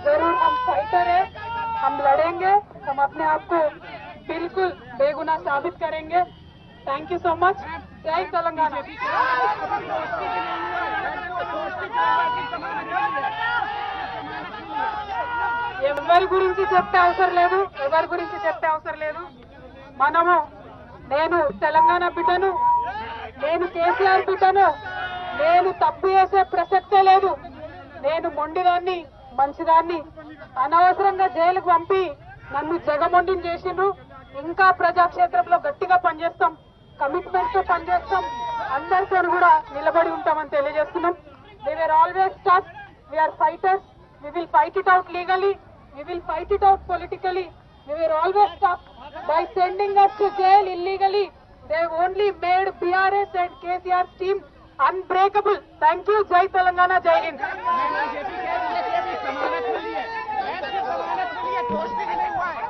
जरूर हम फाइटर है, हम लड़ेंगे, हम अपने आप को बिल्कुल बेगुनाह साबित करेंगे। Thank you so much. जय तेलंगाना। ఎవరి గురించి చెప్పే అవసరం లేదు, ఎవరి గురించి చెప్పే అవసరం లేదు. మనము నేను తెలంగాణ బిడ్డను, నేను కేసీఆర్ బిడ్డను, నేను తప్పు చేసే ప్రసక్తే లేదు. నేను మొండిదాన్ని, మంచిదాన్ని. అనవసరంగా జైలుకు పంపి నన్ను జగమొండిని చేసిండ్రు. ఇంకా ప్రజాక్షేత్రంలో గట్టిగా పనిచేస్తాం, కమిట్మెంట్ తో పనిచేస్తాం, అందరితో కూడా నిలబడి ఉంటామని తెలియజేస్తున్నాం. They were always tough, we are fighters, we will fight it out legally, we will fight it out politically. We were always tough. By sending us to jail illegally, they only made BRS and KCR's team unbreakable. Thank you. Jai Telangana, Jai Hind. समानत के लिए ठोस भी नहीं हुआ है।